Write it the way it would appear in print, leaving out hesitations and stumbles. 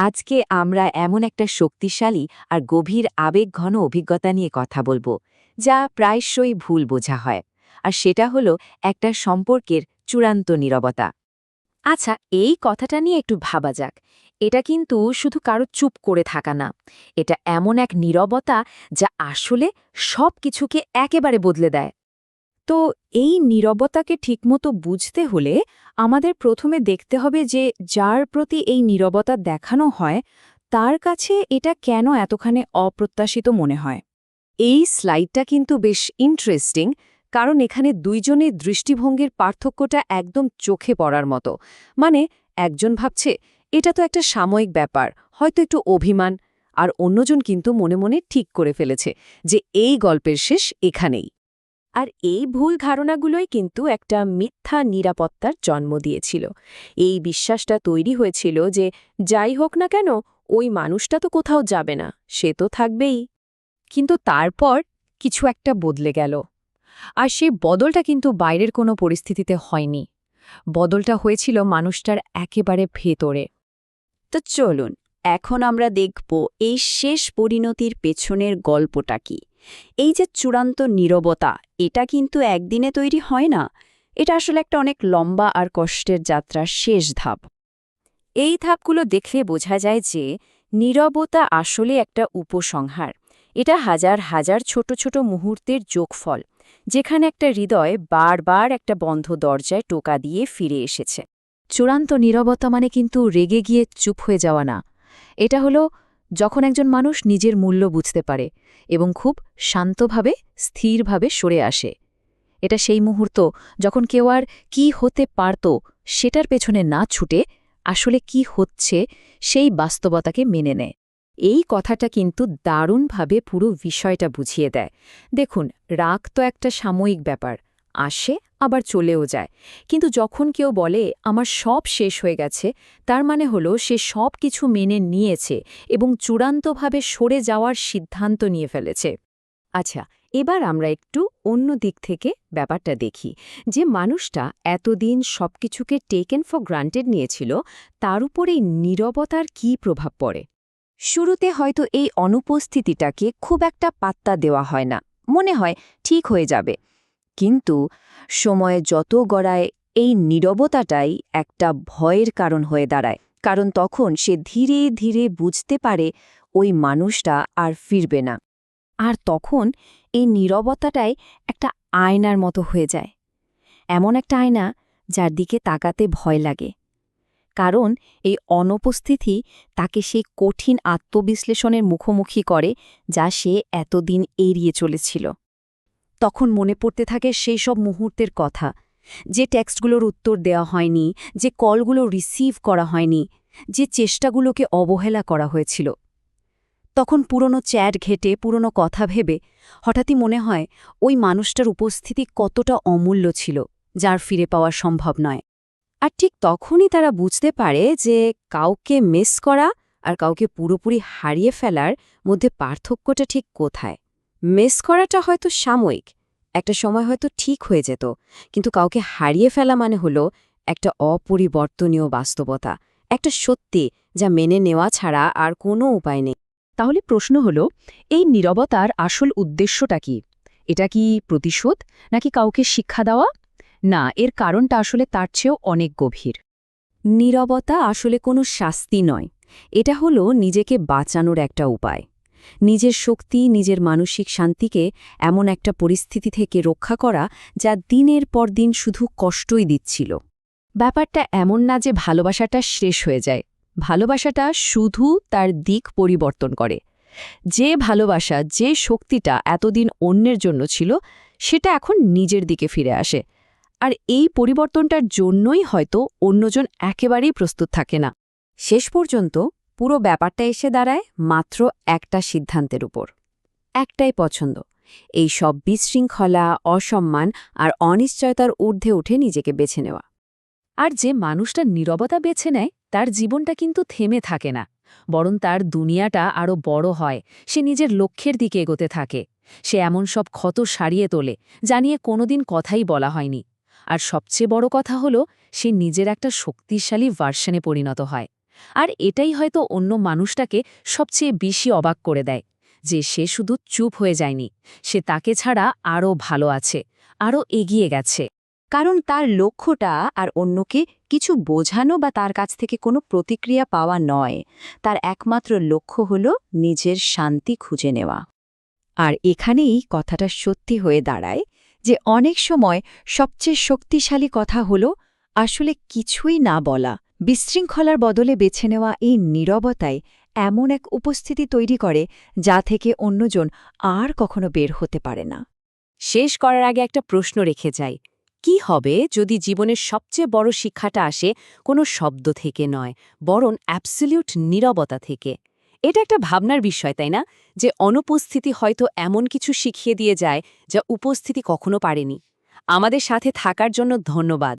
আজকে আমরা এমন একটা শক্তিশালী আর গভীর আবেগঘন অভিজ্ঞতা নিয়ে কথা বলবো, যা প্রায়শই ভুল বোঝা হয়। আর সেটা হলো একটা সম্পর্কের চূড়ান্ত নীরবতা। আচ্ছা, এই কথাটা নিয়ে একটু ভাবা যাক। এটা কিন্তু শুধু কারো চুপ করে থাকা না। এটা এমন এক নীরবতা যা আসলে সব কিছুকে একেবারে বদলে দেয়। তো এই নীরবতাকে ঠিকমতো বুঝতে হলে আমাদের প্রথমে দেখতে হবে যে যার প্রতি এই নীরবতা দেখানো হয় তার কাছে এটা কেন এতখানি অপ্রত্যাশিত মনে হয়। এই স্লাইডটা কিন্তু বেশ ইন্টারেস্টিং, কারণ এখানে দুইজনের দৃষ্টিভঙ্গির পার্থক্যটা একদম চোখে পড়ার মতো। মানে, একজন ভাবছে এটা তো একটা সাময়িক ব্যাপার, হয়তো একটু অভিমান, আর অন্যজন কিন্তু মনে মনে ঠিক করে ফেলেছে যে এই গল্পের শেষ এখানেই। আর এই ভুল ধারণাগুলোই কিন্তু একটা মিথ্যা নিরাপত্তার জন্ম দিয়েছিল। এই বিশ্বাসটা তৈরি হয়েছিল যে যাই হোক না কেন, ওই মানুষটা তো কোথাও যাবে না, সে তো থাকবেই। কিন্তু তারপর কিছু একটা বদলে গেল। আর সেই বদলটা কিন্তু বাইরের কোনো পরিস্থিতিতে হয়নি। বদলটা হয়েছিল মানুষটার একেবারে ভেতরে। তো চলুন, এখন আমরা দেখব এই শেষ পরিণতির পেছনের গল্পটা কি। এই যে চূড়ান্ত নীরবতা, এটা কিন্তু একদিনে তৈরি হয় না। এটা আসলে একটা অনেক লম্বা আর কষ্টের যাত্রার শেষ ধাপ। এই ধাপগুলো দেখলে বোঝা যায় যে নীরবতা আসলে একটা উপসংহার। এটা হাজার হাজার ছোট ছোট মুহূর্তের যোগফল, যেখানে একটা হৃদয় বারবার একটা বন্ধ দরজায় টোকা দিয়ে ফিরে এসেছে। চূড়ান্ত নীরবতা মানে কিন্তু রেগে গিয়ে চুপ হয়ে যাওয়া না। এটা হলো যখন একজন মানুষ নিজের মূল্য বুঝতে পারে এবং খুব শান্তভাবে, স্থিরভাবে সরে আসে। এটা সেই মুহূর্ত যখন কেউ আর কী হতে পারত সেটার পেছনে না ছুটে আসলে কি হচ্ছে সেই বাস্তবতাকে মেনে নেয়। এই কথাটা কিন্তু দারুণভাবে পুরো বিষয়টা বুঝিয়ে দেয়। দেখুন, রাগ তো একটা সাময়িক ব্যাপার, আসে আবার চলেও যায়। কিন্তু যখন কেউ বলে আমার সব শেষ হয়ে গেছে, তার মানে হলো সে সব কিছু মেনে নিয়েছে এবং চূড়ান্তভাবে সরে যাওয়ার সিদ্ধান্ত নিয়ে ফেলেছে। আচ্ছা, এবার আমরা একটু অন্য দিক থেকে ব্যাপারটা দেখি, যে মানুষটা এতদিন সবকিছুকে টেকেন ফর গ্রান্টেড নিয়েছিল, তার উপর এই নীরবতার কী প্রভাব পড়ে। শুরুতে হয়তো এই অনুপস্থিতিটাকে খুব একটা পাত্তা দেওয়া হয় না, মনে হয় ঠিক হয়ে যাবে। কিন্তু সময়ে যত গড়ায়, এই নীরবতাটাই একটা ভয়ের কারণ হয়ে দাঁড়ায়। কারণ তখন সে ধীরে ধীরে বুঝতে পারে ওই মানুষটা আর ফিরবে না। আর তখন এই নীরবতাটাই একটা আয়নার মতো হয়ে যায়। এমন একটা আয়না যার দিকে তাকাতে ভয় লাগে। কারণ এই অনুপস্থিতি তাকে সেই কঠিন আত্মবিশ্লেষণের মুখোমুখি করে, যা সে এতদিন এড়িয়ে চলেছিল। তখন মনে পড়তে থাকে সেই সব মুহূর্তের কথা, যে টেক্সটগুলোর উত্তর দেওয়া হয়নি, যে কলগুলো রিসিভ করা হয়নি, যে চেষ্টাগুলোকে অবহেলা করা হয়েছিল। তখন পুরনো চ্যাট ঘেটে, পুরনো কথা ভেবে হঠাৎই মনে হয় ওই মানুষটার উপস্থিতি কতটা অমূল্য ছিল, যার ফিরে পাওয়া সম্ভব নয়। আর ঠিক তখনই তারা বুঝতে পারে যে কাউকে মিস করা আর কাউকে পুরোপুরি হারিয়ে ফেলার মধ্যে পার্থক্যটা ঠিক কোথায়। মিস করাটা হয়তো সাময়িক, একটা সময় হয়তো ঠিক হয়ে যেত, কিন্তু কাউকে হারিয়ে ফেলা মানে হলো একটা অপরিবর্তনীয় বাস্তবতা, একটা সত্যি যা মেনে নেওয়া ছাড়া আর কোনো উপায় নেই। তাহলে প্রশ্ন হলো, এই নীরবতার আসল উদ্দেশ্যটা কি? এটা কি প্রতিশোধ, নাকি কাউকে শিক্ষা দেওয়া? না, এর কারণটা আসলে তার চেয়েও অনেক গভীর। নীরবতা আসলে কোনো শাস্তি নয়, এটা হলো নিজেকে বাঁচানোর একটা উপায়। নিজের শক্তি, নিজের মানসিক শান্তিকে এমন একটা পরিস্থিতি থেকে রক্ষা করা যা দিনের পর দিন শুধু কষ্টই দিচ্ছিল। ব্যাপারটা এমন না যে ভালোবাসাটা শেষ হয়ে যায়। ভালোবাসাটা শুধু তার দিক পরিবর্তন করে। যে ভালোবাসা, যে শক্তিটা এতদিন অন্যের জন্য ছিল, সেটা এখন নিজের দিকে ফিরে আসে। আর এই পরিবর্তনটার জন্যই হয়তো অন্যজন একেবারেই প্রস্তুত থাকে না। শেষ পর্যন্ত পুরো ব্যাপারটা এসে দাঁড়ায় মাত্র একটা সিদ্ধান্তের উপর, একটাই পছন্দ, এই সব বিশৃঙ্খলা, অসম্মান আর অনিশ্চয়তার ঊর্ধ্বে উঠে নিজেকে বেছে নেওয়া। আর যে মানুষটা নীরবতা বেছে নেয়, তার জীবনটা কিন্তু থেমে থাকে না, বরং তার দুনিয়াটা আরও বড় হয়। সে নিজের লক্ষ্যের দিকে এগোতে থাকে। সে এমন সব ক্ষত সারিয়ে তোলে যা নিয়ে কোনোদিন কথাই বলা হয়নি। আর সবচেয়ে বড় কথা হলো, সে নিজের একটা শক্তিশালী ভার্সনে পরিণত হয়। আর এটাই হয়তো অন্য মানুষটাকে সবচেয়ে বেশি অবাক করে দেয়, যে সে শুধু চুপ হয়ে যায়নি, সে তাকে ছাড়া আরও ভালো আছে, আরও এগিয়ে গেছে। কারণ তার লক্ষ্যটা আর অন্যকে কিছু বোঝানো বা তার কাছ থেকে কোনো প্রতিক্রিয়া পাওয়া নয়, তার একমাত্র লক্ষ্য হল নিজের শান্তি খুঁজে নেওয়া। আর এখানেই কথাটা সত্যি হয়ে দাঁড়ায় যে অনেক সময় সবচেয়ে শক্তিশালী কথা হল আসলে কিছুই না বলা। বিশৃঙ্খলার বদলে বেছে নেওয়া এই নীরবতায় এমন এক উপস্থিতি তৈরি করে যা থেকে অন্যজন আর কখনো বের হতে পারে না। শেষ করার আগে একটা প্রশ্ন রেখে যাই, কি হবে যদি জীবনের সবচেয়ে বড় শিক্ষাটা আসে কোনো শব্দ থেকে নয়, বরং অ্যাবসলিউট নীরবতা থেকে? এটা একটা ভাবনার বিষয়, তাই না? যে অনুপস্থিতি হয়তো এমন কিছু শিখিয়ে দিয়ে যায় যা উপস্থিতি কখনো পারেনি। আমাদের সাথে থাকার জন্য ধন্যবাদ।